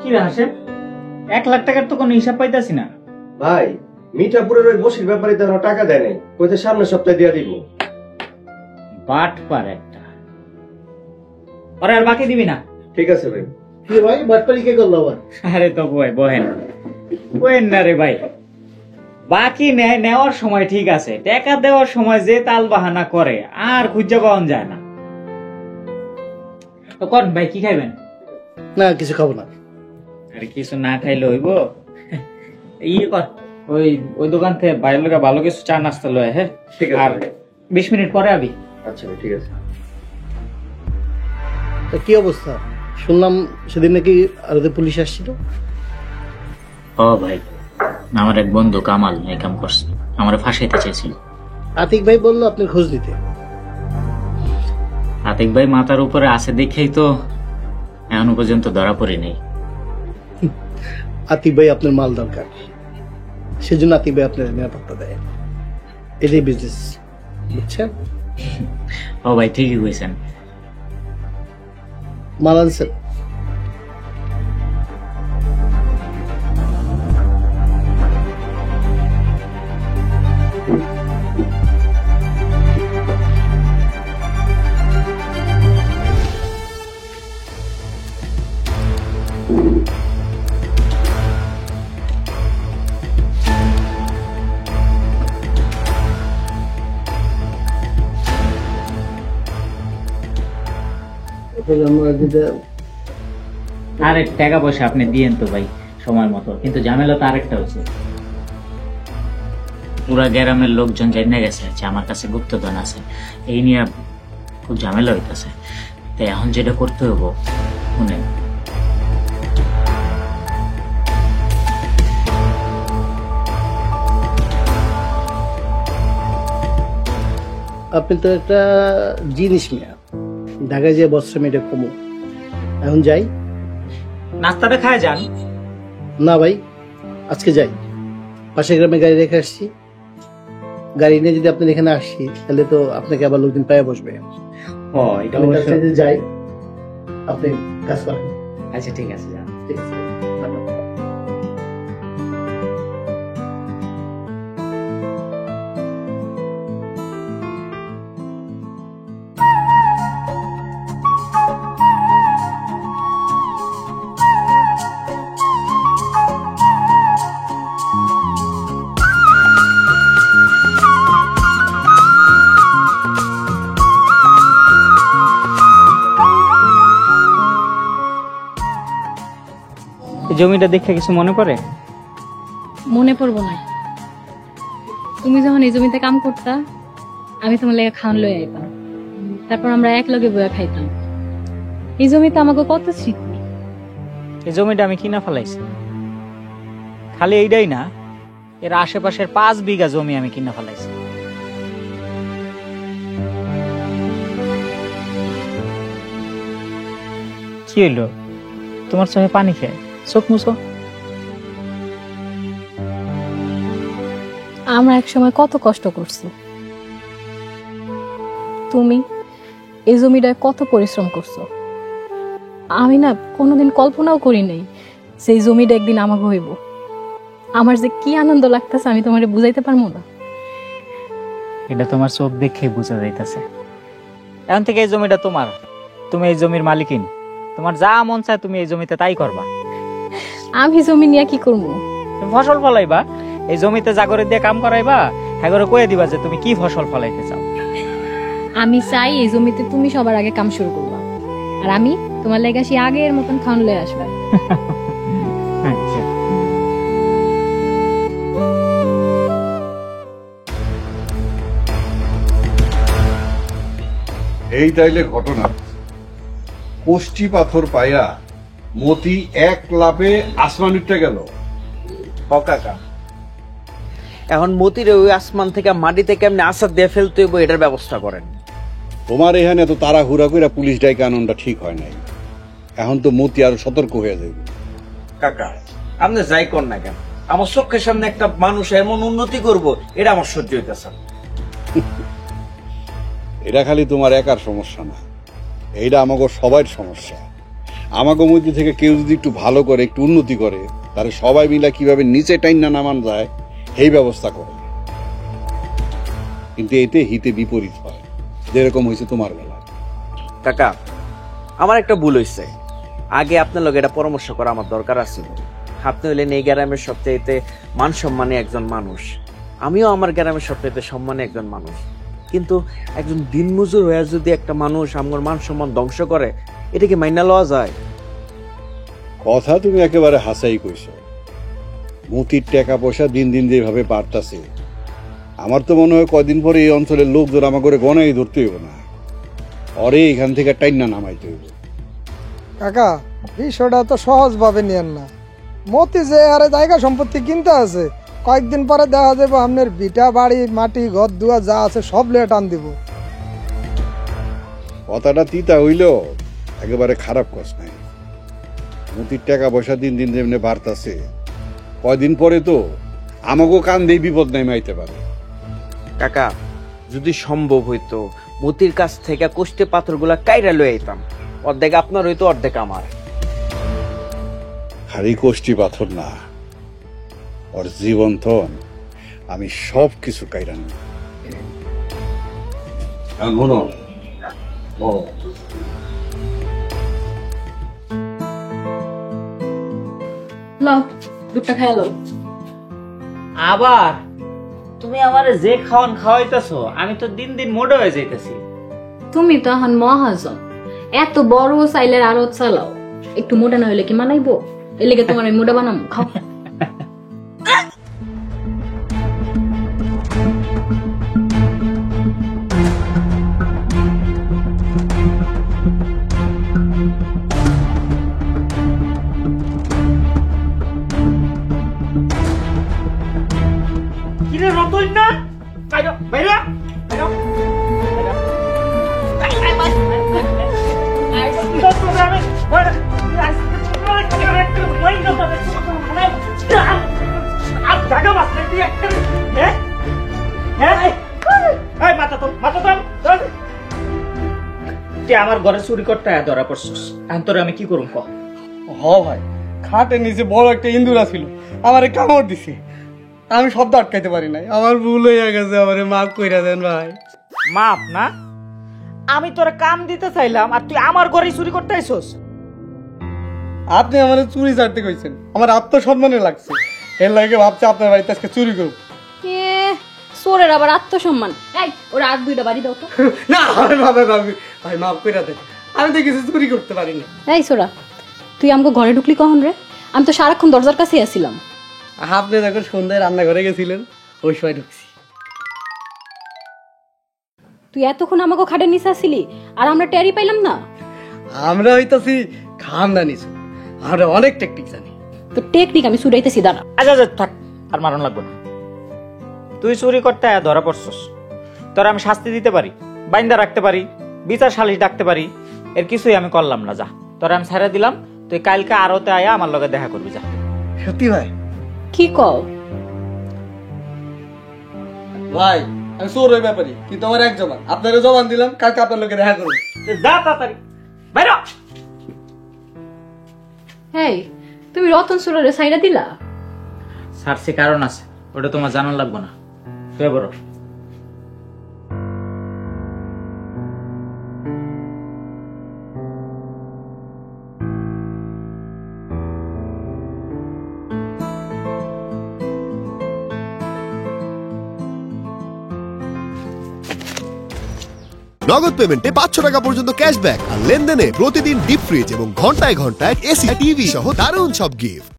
কি রে হাসেম, 1 লাখ টাকার তো কোনো হিসাব পাইতাছি না। ভাই মিঠাপুরের ওই বসির ব্যাপারে তো এখনো টাকা দেয় নাই, কইতে সামনের সপ্তাহে দিয়ে দিব। বাট পার একটা, ওরে আর বাকি দিবি না। ঠিক আছে ভাই। কি ভাই বাটপারি কে করলো আবার? আরে তো বহেন বহেন না রে ভাই, বাকি নেওয়ার সময় ঠিক আছে, টাকা দেওয়ার সময় যে তাল বাহানা করে আর খুঁজা পাওয়া যায় না। তো কর ভাই, কি খাইবেন? না কিছু খাবো না। আরে কিছু না খাইলে হইব? ইয়ে কর, ওই দোকান থেকে বাইরের লোক ভালো কিছু চা নাস্তা লয়। হ্যাঁ ঠিক আছে আর ভাই। 20 মিনিট পরে আবি। আচ্ছা ভাই ঠিক আছে। তা কি অবস্থা? শুনলাম সেদিন নাকি আরতে পুলিশ আসছিল। ও ভাই, আমার এক বন্ধু কামাল এই কাম করছে, আমার ফাঁসাইতে চাইছিল। আতিক ভাই বললো আপনি খোঁজ নিতে। আতিক ভাই মাথার উপরে আছে দেখেই তো এখনো পর্যন্ত ধরা পড়ে নেই। আতিক ভাই আপনার মাল দরকার, সেজন্য আতিক ভাই আপনার নিরাপত্তা দেয়। এটাই বিজনেস, বুঝছেন? ও ভাই ঠিকই কইছেন। মাল আনছেন? আমরা যেটা আরে টাকা পয়সা আপনি দিয়েন তো ভাই সময় মতো, কিন্তু ঝামেলা তো আরেকটা হচ্ছে, পুরা গ্রামের লোকজন জেনে গেছে যে আমার কাছে গুপ্তধন আছে, এই নিয়ে খুব ঝামেলা হইতেছে। তাই এখন যেটা করতে হইব শুনেন। আপনি তো একটা জিনিস মিয়া, ঢাকায় যে বস্ত্র মেয়েটা কমু। এখন যাই? নাস্তাটা খায় যান। না ভাই, আজকে যাই। পাশের গ্রামে গাড়ি রেখে আসছি, গাড়ি নিয়ে যদি আপনি এখানে আসি তাহলে তো আপনাকে আবার লোকজন পায়ে বসবে। ও এটা আমি তার অবশ্য- সাথে যাই, আপনি কাজ করেন। আচ্ছা ঠিক আছে যান। ঠিক আছে, ধন্যবাদ। এই জমিটা দেখে কিছু মনে পড়ে? মনে পড়বো না। তুমি যখন এই জমিতে কাম করতা, আমি তোমার লেগে খাওয়ান লই আইতাম, তারপর আমরা এক লগে বইয়া খাইতাম। এই জমিতে আমাকে কত স্মৃতি। এই জমিটা আমি কিনা ফেলাইছি, খালি এইটাই না, এর আশেপাশের 5 বিঘা জমি আমি কিনা ফেলাইছি। কি হইলো তোমার চোখে পানি খেয়ে? চোখ মুছো। আমরা এক সময় কত কষ্ট করছি, তুমি এই জমিটায় কত পরিশ্রম করছো। আমি না কোনোদিন কল্পনাও করি নাই যে এই জমিটা একদিন আমাকে হইব। আমার যে কি আনন্দ লাগতেছে আমি তোমারে বুঝাইতে পারবো না। এটা তোমার চোখ দেখে বোঝা যাইতেছে। এখন থেকে এই জমিটা তোমার, তুমি এই জমির মালিকিন, তোমার যা মন চায় তুমি এই জমিতে তাই করবা। আমি জমি নিয়ে কি করবো? তুমি ফসল ফলাইবা, এই জমিতে জাগরে দিয়ে কাম করাইবা, হ্যাঁ করে কয়ে দিবা যে তুমি কি ফসল ফলাইতে চাও। আমি চাই এই জমিতে তুমি সবার আগে কাম শুরু করবা, আর আমি তোমার লেগে আসি আগের মতন খাওয়ান লয়ে আসবা। এই তাইলে ঘটনা। কোষ্টি পাথর পাইয়া মতি এক লাফে আসমান উঠতে গেল। কাকা এখন মতিরে ওই আসমান থেকে মাটিতে কেমনে আসাদ দিয়ে ফেলতে হইব এটার ব্যবস্থা করেন। তোমার এখানে তো তাড়াহুড়া করে পুলিশ ডাইকে আনন্দটা ঠিক হয় নাই। এখন তো মতি আরো সতর্ক হয়ে যাবে। কাকা আপনি যাই কর না কেন, আমার চোখের সামনে একটা মানুষ এমন উন্নতি করব এটা আমার সহ্য হইতেছে। এটা খালি তোমার একার সমস্যা না, এইটা আমাকে সবার সমস্যা। আমাকে মধ্যে থেকে কেউ যদি একটু ভালো করে একটু উন্নতি করে তাহলে সবাই মিলে কিভাবে নিচে টাইনা নামান যায় এই ব্যবস্থা করে। কিন্তু এতে হিতে বিপরীত হয়, যেরকম হয়েছে তোমার বেলা। কাকা, আমার একটা ভুল হয়েছে। আগে আপনার লগে এটা পরামর্শ করা আমার দরকার আছে। আপনি হইলেন এই গ্রামের সবচাইতে মান সম্মানী একজন মানুষ, আমিও আমার গ্রামের সবচাইতে সম্মানী একজন মানুষ। কিন্তু একজন দিনমজুর হয়ে যদি একটা মানুষ আমার মান সম্মান ধ্বংস করে, এটা কি মাইনা লওয়া যায়? কথা তুমি একেবারে হাসাই কইছো। মতির টাকা পয়সা দিন দিন যেভাবে বাড়তাছে, আমার তো মনে হয় কদিন পরে এই অঞ্চলের লোকজন আমার করে গনাই ধরতে হইব না, অরে এখান থেকে টাইনা নামাইতে হইব। কাকা, বিষয়টা তো সহজভাবে নিয়েন না। মতি যে আরে জায়গা সম্পত্তি কিনতে আছে, কয়েকদিন পরে দেখা যাবে আপনার ভিটা বাড়ি মাটি ঘর দুয়া যা আছে সব লিয়ে টান দিব। কথাটা তিতা হইলেও একেবারে খারাপ কস নাই। মতির টাকা পয়সা দিন দিন যেমনি বাড়তাছে, কয়দিন পরে তো আমাকেও কান দিয়ে বিপদ নাইমাইতে পারে। কাকা, যদি সম্ভব হইতো মতির কাছ থেকে কোষ্ঠী পাথরগুলা কাইরা লয়ে আইতাম, অর্ধেক আপনার হইতো অর্ধেক আমার। খালি কোষ্ঠী পাথর না, ওর জীবন তো আমি সব কিছু কাইরা নিই। লও, দুধটা খাই লও। আবার তুমি আমারে যে খাওয়ান খাওয়াইতেছো, আমি তো দিন দিন মোটা হয়ে যাইতেছি। তুমি তো এখন মহাজন, এত বড় চাইলের আরো চালাও, একটু মোটা না হইলে কি মানাইবো? এর লেগে তোমার আমি মোটা বানাবো, খাও। কিরে রতন না, বাইরে বাইরে আমার ঘরে চুরি করতে ধরা পড়ছিস, তোরে আমি কি করুম? হ ভাই, খাটের নিচে বড় একটা ইন্দুরা ছিল, আমারে কামড় দিছে, আমি শব্দ আটকাইতে পারি নাই। আমার ভুল হয়ে গেছে, আমারে মাফ কইরা দেন ভাই। মাপ না? আমি তোরে কাম দিতে চাইলাম আর তুই আমার ঘরে চুরি করতে আইছস? আপনি আমার চুরি ছাড়তে কইছেন, আমার আত্মসম্মানে লাগছে, এর লাগে ভাবছি আপনার বাড়িতে আজকে চুরি করব। সোরের আবার আত্মসম্মান। এই, ওরা আর দুইটা বাড়ি দাও তো। না ভাবে ভাবি ভাই, মাফ কইরা দেন, আমি তো কিছু চুরি করতে পারি না। এই সোরা, তুই আমাকে ঘরে ঢুকলি কখন রে? আমি তো সারাক্ষণ দরজার কাছেই আছিলাম। আপনি যখন সন্ধ্যায় রান্নাঘরে গেছিলেন ওই সময় ঢুকছি। তুই এতক্ষণ আমাকে খাটের নিচে আসিলি আর আমরা টেরি পাইলাম না? আমরা হইতাছি খামদানি, আমরা অনেক টেকনিক জানি। তো টেকনিক আমি ছুটাইতেছি, দাঁড়া। আচ্ছা আচ্ছা থাক, আর মারণ লাগবে না। তুই চুরি করতে ধরা পড়ছস, তোরা আমি শাস্তি দিতে পারি, বাইন্দা রাখতে পারি, বিচার সালিশ ডাকতে পারি, এর কিছুই আমি করলাম না। যা, তোরা আমি ছেড়ে দিলাম, তুই কালকে আরতে আয়া আমার লগে দেখা করবি। যা। সত্যি ভাই? কি কও ভাই, আমি চোর ওই ব্যাপারই, কিন্তু আমার এক জবান, আপনারা জবান দিলাম কালকে আপনার লোকে দেখা করুন। যা তাড়াতাড়ি বাইরে। এই, তুমি রতন সোরারে সাইরা দিলা? সারছে কারণ আছে, ওটা তোমার জানার লাগবে না। তুই বড় নগদ পেমেন্টে 500 টাকা পর্যন্ত ক্যাশব্যাক আর লেনদেনে প্রতিদিন ডিপ ফ্রিজ এবং ঘন্টায় ঘন্টায় এসি টিভি সহ দারুণ সব গিফট।